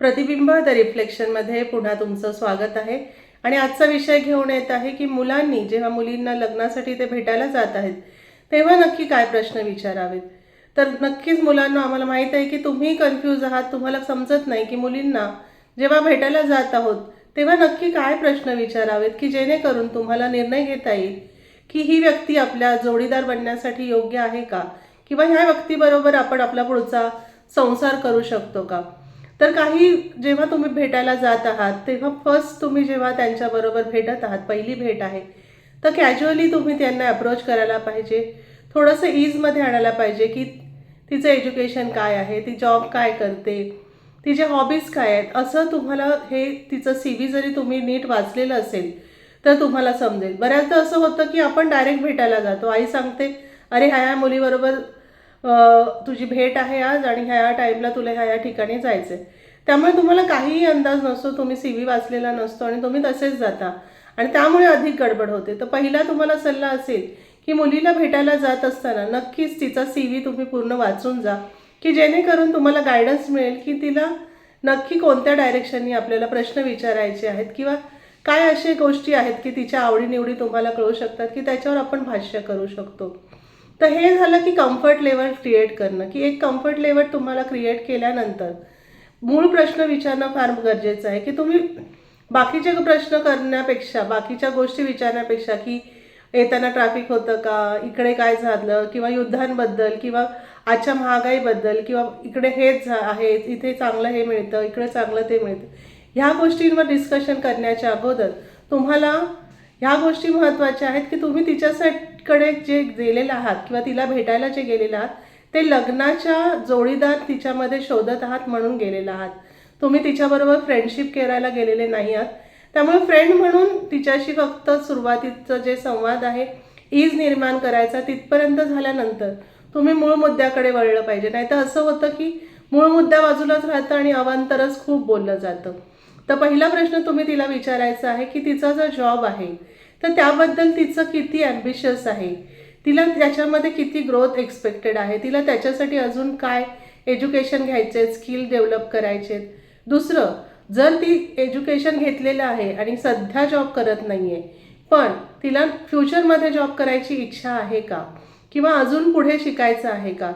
प्रतिबिंब द रिफ्लेक्शनमध्ये पुन्हा तुमचं स्वागत आहे. आणि आजचा विषय घेऊन येत आहे की मुलांनी जेव्हा मुलींना लग्नासाठी ते भेटायला जात आहेत तेव्हा नक्की काय प्रश्न विचारावेत. तर नक्कीच मुलांना आम्हाला माहीत आहे की तुम्ही कन्फ्यूज आहात, तुम्हाला समजत नाही की मुलींना जेव्हा भेटायला जात आहोत तेव्हा नक्की काय प्रश्न विचारावेत की जेणेकरून तुम्हाला निर्णय घेता येईल की ही व्यक्ती आपल्या जोडीदार बनण्यासाठी योग्य आहे का, किंवा ह्या व्यक्तीबरोबर आपण आपला पुढचा संसार करू शकतो का. तर काही जेव्हा तुम्ही भेटायला जात आहात तेव्हा फर्स्ट तुम्ही जेव्हा त्यांच्याबरोबर भेटत आहात, पहिली भेट आहे, तर कॅज्युअली तुम्ही त्यांना अप्रोच करायला पाहिजे. थोडंसं ईजमध्ये आणायला पाहिजे की तिचं एज्युकेशन काय आहे, ती जॉब काय करते, तिचे हॉबीज काय आहेत. असं तुम्हाला हे तिचं CV जरी तुम्ही नीट वाचलेलं असेल तर तुम्हाला समजेल. बऱ्याचदा असं होतं की आपण डायरेक्ट भेटायला जातो, आई सांगते अरे ह्या मुलीबरोबर तुझी भेट आहे आज आणि ह्या टाईमला तुला ह्या ठिकाणी जायचं आहे. त्यामुळे तुम्हाला काहीही अंदाज नसतो, तुम्ही CV वाचलेला नसतो आणि तुम्ही तसेच जाता आणि त्यामुळे अधिक गडबड होते. तर पहिला तुम्हाला सल्ला असेल की मुलीला भेटायला जात असताना नक्कीच तिचा CV तुम्ही पूर्ण वाचून जा, की जेणेकरून तुम्हाला गायडन्स मिळेल की तिला नक्की कोणत्या डायरेक्शननी आपल्याला प्रश्न विचारायचे आहेत, किंवा काय अशा गोष्टी आहेत की तिच्या आवडीनिवडी तुम्हाला कळू शकतात की त्याच्यावर आपण भाष्य करू शकतो. तर हे झालं की कम्फर्ट लेवल क्रिएट करणं, की एक कम्फर्ट लेवल तुम्हाला क्रिएट केल्यानंतर मूळ प्रश्न विचारणं फार गरजेचं आहे. की तुम्ही बाकीचे प्रश्न करण्यापेक्षा, बाकीच्या गोष्टी विचारण्यापेक्षा की येताना ट्रॅफिक होतं का, इकडे काय झालं, किंवा युद्धांबद्दल, किंवा आजच्या महागाईबद्दल, किंवा इकडे हेच आहे, इथे चांगलं हे मिळतं, इकडे चांगलं ते मिळतं, ह्या गोष्टींवर डिस्कशन करण्याच्या अगोदर तुम्हाला ह्या गोष्टी महत्त्वाच्या आहेत की तुम्ही तिच्याकडे जे गेलेला आहात किंवा तिला भेटायला जे गेलेला आहात ते लग्नाच्या जोडीदार तिच्यामध्ये शोधत आहात म्हणून गेलेला आहात. तुम्ही तिच्याबरोबर फ्रेंडशिप करायला गेलेले नाही आहात. त्यामुळे फ्रेंड म्हणून तिच्याशी फक्त सुरुवातीचं जे संवाद आहे, ईज निर्माण करायचा, तिथपर्यंत झाल्यानंतर तुम्ही मूळ मुद्द्याकडे वळलं पाहिजे. नाही तर असं होतं की मूळ मुद्दा बाजूलाच राहतं आणि अवांतरच खूप बोललं जातं. तर पहिला प्रश्न तुम्ही तिला विचारायचा आहे की तिचा जो जॉब आहे तर त्याबद्दल तिचं किती ॲम्बिशियस आहे, तिला त्याच्यामध्ये किती ग्रोथ एक्सपेक्टेड आहे, तिला त्याच्यासाठी अजून काय एज्युकेशन घ्यायचे आहेत, स्किल डेव्हलप करायचे आहेत. दुसरं, जर ती एज्युकेशन घेतलेलं आहे आणि सध्या जॉब करत नाही आहे पण तिला फ्युचरमध्ये जॉब करायची इच्छा आहे का, किंवा अजून पुढे शिकायचं आहे का.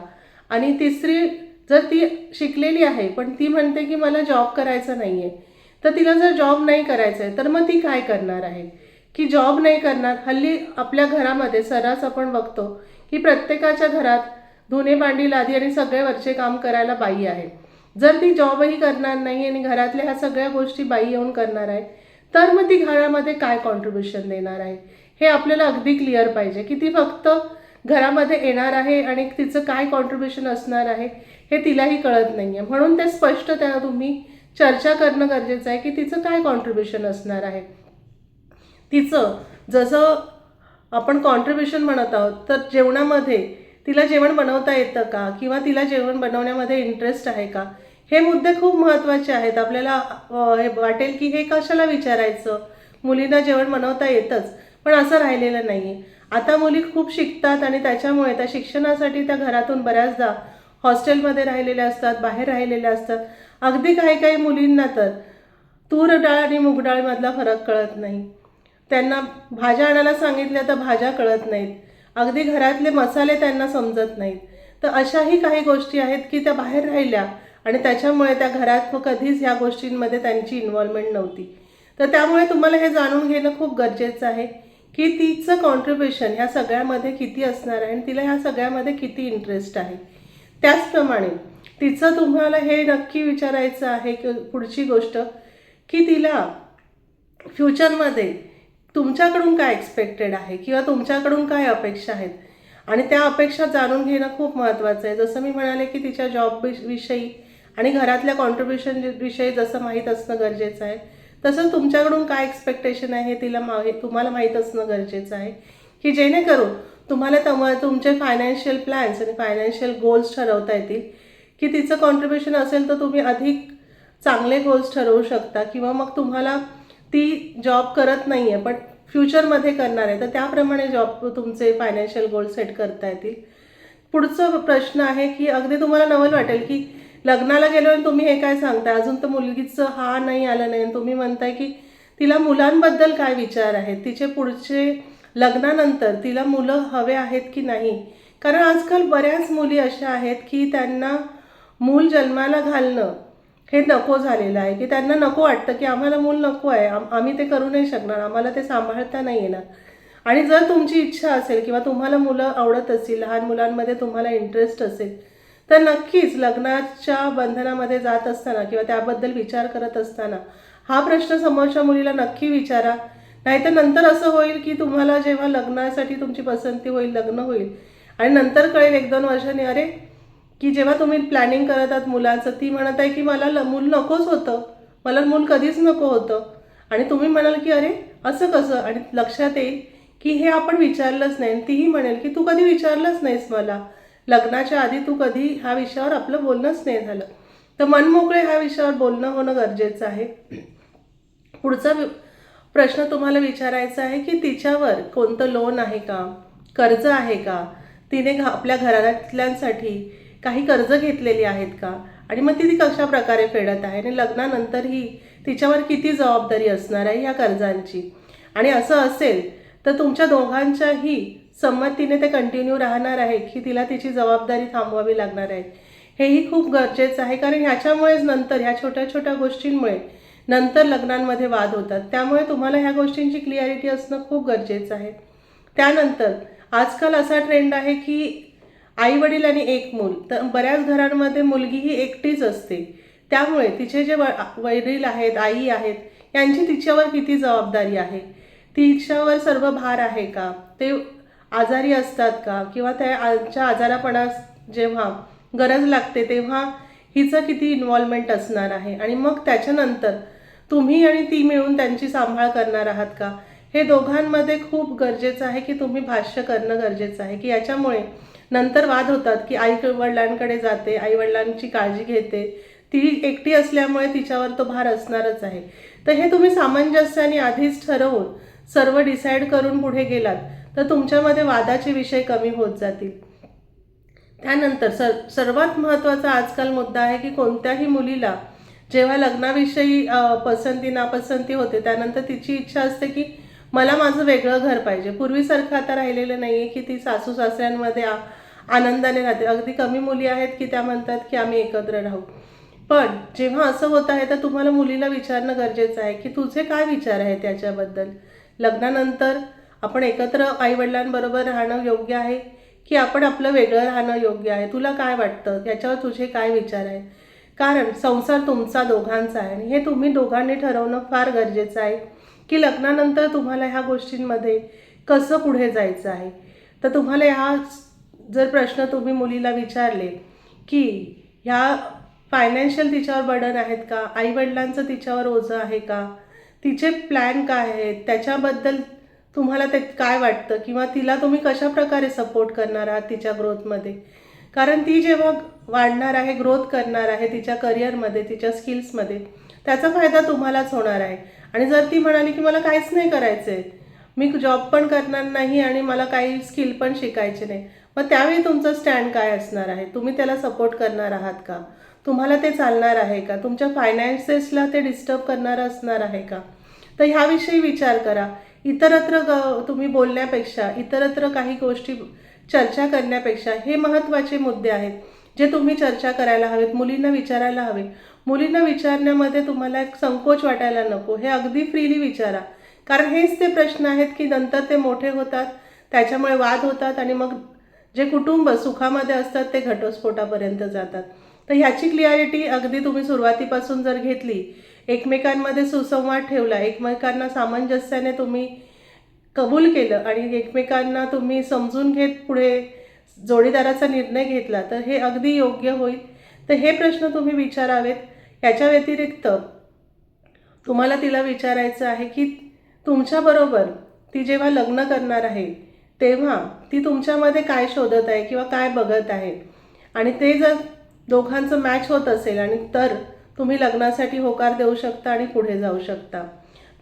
आणि तिसरी, जर ती शिकलेली आहे पण ती म्हणते की मला जॉब करायचा नाही आहे, तर तिला जर जॉब नाही करायचं आहे तर मग ती काय करणार आहे, की जॉब नाही करणार. हल्ली आपल्या घरामध्ये सर्रास आपण बघतो की प्रत्येकाच्या घरात धुणे भांडी लादी आणि सगळे वरचे काम करायला बाई आहे. जर ती जॉबही करणार नाही आणि घरातल्या ह्या सगळ्या गोष्टी बाई येऊन करणार आहे तर मग ती घरामध्ये काय कॉन्ट्रीब्युशन देणार आहे, हे आपल्याला अगदी क्लिअर पाहिजे. की ती फक्त घरामध्ये येणार आहे आणि तिचं काय कॉन्ट्रीब्युशन असणार आहे हे तिलाही कळत नाही आहे. म्हणून ते स्पष्ट त्या तुम्ही चर्चा करणं गरजेचं आहे की तिचं काय कॉन्ट्रीब्युशन असणार आहे. तिचं जसं आपण कॉन्ट्रीब्युशन म्हणत आहोत, तर जेवणामध्ये तिला जेवण बनवता येतं का, किंवा तिला जेवण बनवण्यामध्ये इंटरेस्ट आहे का, हे मुद्दे खूप महत्त्वाचे आहेत. आपल्याला हे वाटेल की हे कशाला विचारायचं, मुलींना जेवण बनवता येतंच, पण असं राहिलेलं नाही आहे. आता मुली खूप शिकतात आणि त्याच्यामुळे त्या शिक्षणासाठी त्या घरातून बऱ्याचदा हॉस्टेलमध्ये राहिलेल्या असतात, बाहेर राहिलेल्या असतात. अगदी काही काही मुलींना तर तूर डाळ आणि मूग डाळमधला फरक कळत नाही. त्यांना भाज्या आणायला सांगितल्या तर भाज्या कळत नाहीत, अगदी घरातले मसाले त्यांना समजत नाहीत. तर अशाही काही गोष्टी आहेत की त्या बाहेर राहिल्या आणि त्याच्यामुळे त्या घरात कधीच ह्या गोष्टींमध्ये त्यांची इन्व्हॉल्वमेंट नव्हती. तर त्यामुळे तुम्हाला हे जाणून घेणं खूप गरजेचं आहे की तिचं कॉन्ट्रीब्युशन ह्या सगळ्यामध्ये किती असणार आहे आणि तिला ह्या सगळ्यामध्ये किती इंटरेस्ट आहे. त्याचप्रमाणे तिचं तुम्हाला हे नक्की विचारायचं आहे की पुढची गोष्ट, की तिला फ्युचरमध्ये तुमच्याकडून काय एक्सपेक्टेड आहे, किंवा तुमच्याकडून काय अपेक्षा आहेत, आणि त्या अपेक्षा जाणून घेणं खूप महत्त्वाचं आहे. जसं मी म्हणाले की तिच्या जॉब विषयी आणि घरातल्या कॉन्ट्रीब्युशन विषयी जसं माहीत असणं गरजेचं आहे, तसं तुमच्याकडून काय एक्सपेक्टेशन आहे हे तुम्हाला माहीत असणं गरजेचं आहे, की जेणेकरून तुम्हाला तुमचे फायनान्शियल प्लॅन्स आणि फायनान्शियल गोल्स ठरवता येतील. की तिचं कॉन्ट्रीब्युशन असेल तर तुम्ही अधिक चांगले गोल्स ठरवू शकता, किंवा मग तुम्हाला ती जॉब करत नाही आहे पण फ्युचरमध्ये करणार आहे तर त्याप्रमाणे जॉब तुमचे फायनान्शियल गोल सेट करता येतील. पुढचा प्रश्न आहे की अगदी तुम्हाला नवल वाटेल की लग्नाला गेलो आणि तुम्ही हे काय सांगताय, अजून तर मुलगीचं हा नाही आलं नाही, तुम्ही म्हणताय की तिला मुलांबद्दल काय विचार आहेत, तिचे पुढचे लग्नानंतर तिला मुलं हवे आहेत की नाही. कारण आजकाल बऱ्याच मुली अशा आहेत की त्यांना मूल जन्माला घालणं हे नको झालेलं आहे, की त्यांना नको वाटतं की आम्हाला मूल नको आहे, आम्ही ते करू नाही शकणार, आम्हाला ते सांभाळता नाही येणार. आणि जर तुमची इच्छा असेल किंवा तुम्हाला मुलं आवडत असतील, लहान मुलांमध्ये तुम्हाला इंटरेस्ट असेल, तर नक्कीच लग्नाच्या बंधनामध्ये जात असताना किंवा त्याबद्दल विचार करत असताना हा प्रश्न समोरच्या मुलीला नक्की विचारा. नाहीतर नंतर असं होईल की तुम्हाला जेव्हा लग्नासाठी तुमची पसंती होईल, लग्न होईल आणि नंतर कळेल 1-2 वर्षांनी, अरे की जेव्हा तुम्ही प्लॅनिंग करत आहात मुलाचं, ती म्हणत आहे की मला मूल नकोच होतं, मला मूल कधीच नको होतं, आणि तुम्ही म्हणाल की अरे असं कसं, आणि लक्षात येईल की हे आपण विचारलंच नाही. आणि तीही म्हणेल की तू कधी विचारलंच नाहीस मला, लग्नाच्या आधी तू कधी ह्या विषयावर आपलं बोलणंच नाही झालं. तर मनमोकळे ह्या विषयावर बोलणं होणं गरजेचं आहे. पुढचा प्रश्न तुम्हाला विचारायचा आहे की तिच्यावर कोणतं लोन आहे का, कर्ज आहे का, तिने आपल्या घरातल्यांसाठी काही कर्ज घेतलेली आहेत का, आणि मग ती कशा प्रकारे फेडत आहे, आणि लग्नानंतरही तिच्यावर किती जबाबदारी असणार आहे या कर्जांची. आणि असं असेल तर तुमच्या दोघांच्याही संमतीने ते कंटिन्यू राहणार आहे की तिला तिची जबाबदारी थांबवावी लागणार आहे, हेही खूप गरजेचं आहे. कारण ह्याच्यामुळेच नंतर ह्या छोट्या छोट्या गोष्टींमुळे नंतर लग्नांमध्ये वाद होतात. त्यामुळे तुम्हाला ह्या गोष्टींची क्लिअरिटी असणं खूप गरजेचं आहे. त्यानंतर आजकाल असा ट्रेंड आहे की आई वडील आणि एक मूल, तर बऱ्याच घरांमध्ये मुलगी ही एकटीच असते. त्यामुळे तिचे जे वडील आहेत, आई आहेत, यांची तिच्यावर किती जबाबदारी आहे, तिच्यावर सर्व भार आहे का, ते आजारी असतात का, किंवा त्या आजारापणास जेव्हा गरज लागते तेव्हा हिचं किती इन्व्हॉल्वमेंट असणार आहे, आणि मग त्याच्यानंतर तुम्ही आणि ती मिळून त्यांची सांभाळ करणार आहात का, हे दोघांमध्ये खूप गरजेचं आहे की तुम्ही भाष्य करणं गरजेचं आहे. की याच्यामुळे नंतर वाद होतात की आई वडिलांकडे जाते, आई वडिलांची काळजी घेते, ती एकटी असल्यामुळे तिच्यावर तो भार असणारच आहे. तर हे तुम्ही सामंजस्याने आधीच ठरवून सर्व डिसाईड करून पुढे गेलात तर तुमच्यामध्ये वादाचे विषय कमी होत जातील. त्यानंतर सर्वात महत्त्वाचा आजकाल मुद्दा आहे की कोणत्याही मुलीला जेव्हा लग्नाविषयी पसंती नापसंती होते त्यानंतर तिची इच्छा असते की मला माझं वेगळं घर पाहिजे. पूर्वीसारखं आता राहिलेलं नाही आहे की ती सासू सासऱ्यांमध्ये आनंदाने राहते. अगदी कमी मुली आहेत की त्या म्हणतात की आम्ही एकत्र राहू. पण जेव्हा असं होत आहे तर तुम्हाला मुलीला विचारणं गरजेचं आहे की तुझे काय विचार आहे त्याच्याबद्दल. लग्नानंतर आपण एकत्र आईवडिलांबरोबर राहणं योग्य आहे की आपण आपलं वेगळं राहणं योग्य आहे, तुला काय वाटतं, याच्यावर तुझे काय विचार आहे. कारण संसार तुमचा दोघांचा आहे आणि हे तुम्ही दोघांनी ठरवणं फार गरजेचं आहे की लग्नानंतर तुम्हाला ह्या गोष्टींमध्ये कसं पुढे जायचं आहे. तर तुम्हाला ह्या जर प्रश्न तुम्ही मुलीला विचारले की ह्या फायनान्शियल तिच्यावर बर्डन आहेत का, आईवडिलांचं तिच्यावर ओझं आहे का, तिचे प्लॅन काय आहेत, त्याच्याबद्दल तुम्हाला ते काय वाटतं, किंवा तिला तुम्ही कशा प्रकारे सपोर्ट करणार आहात तिच्या ग्रोथमध्ये. कारण ती जेव्हा वाढणार आहे, ग्रोथ करणार आहे तिच्या करिअरमध्ये, तिच्या स्किल्समध्ये, त्याचा फायदा तुम्हालाच होणार आहे. आणि जर ती म्हणाली की मला काहीच नाही करायचं आहे, मी जॉब पण करणार नाही आणि मला काही स्किल पण शिकायचे नाही, मग त्यावेळी तुमचं स्टँड काय असणार आहे. तुम्ही त्याला सपोर्ट करणार आहात का, तुम्हाला ते चालणार आहे का, तुमच्या फायनान्सेसला ते डिस्टर्ब करणारं असणार आहे का. तर ह्याविषयी विचार करा. इतरत्र तुम्ही बोलण्यापेक्षा, इतरत्र काही गोष्टी चर्चा करण्यापेक्षा हे महत्त्वाचे मुद्दे आहेत जे तुम्ही चर्चा करायला हवेत, मुलींना विचारायला हवे. मुलींना विचारण्यामध्ये तुम्हाला एक संकोच वाटायला नको, हे अगदी फ्रीली विचारा. कारण हेच ते प्रश्न आहेत की नंतर ते मोठे होतात, त्याच्यामुळे वाद होतात आणि मग जे कुटुंब सुखामध्ये असतात ते घटस्फोटापर्यंत जातात. तर ह्याची क्लिअरिटी अगदी तुम्ही सुरुवातीपासून जर घेतली, एकमेकांमध्ये सुसंवाद ठेवला, एकमेकांना सामंजस्याने तुम्ही कबूल केलं आणि एकमेकांना तुम्ही समजून घेत पुढे जोडीदाराचा निर्णय घेतला तर हे अगदी योग्य होईल. तर हे प्रश्न तुम्ही विचारावेत. याच्या व्यतिरिक्त तुम्हाला तिला विचारायचं आहे की तुमच्याबरोबर ती जेव्हा लग्न करणार आहे तेव्हा ती तुमच्यामध्ये काय शोधत आहे किंवा काय बघत आहे, आणि ते जर दोघांचं मॅच होत असेल आणि तर तुम्ही लग्नासाठी होकार देऊ शकता आणि पुढे जाऊ शकता.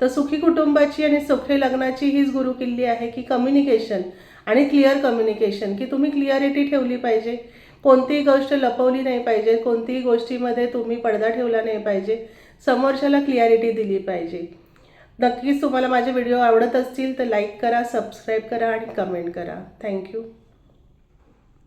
तर सुखी कुटुंबाची आणि सुखी लग्नाची हीच गुरुकिल्ली आहे की कम्युनिकेशन आणि क्लिअर कम्युनिकेशन, की तुम्ही क्लिअरिटी ठेवली पाहिजे. कोणतीही गोष्ट लपवली नाही पाहिजे, कोणतीही गोष्टीमध्ये तुम्ही पडदा ठेवला नाही पाहिजे, समोरच्याला क्लिअरिटी दिली पाहिजे. नक्कीच तुम्हाला माझे व्हिडिओ आवडत असतील तर लाईक करा, सबस्क्राईब करा आणि कमेंट करा. थँक्यू.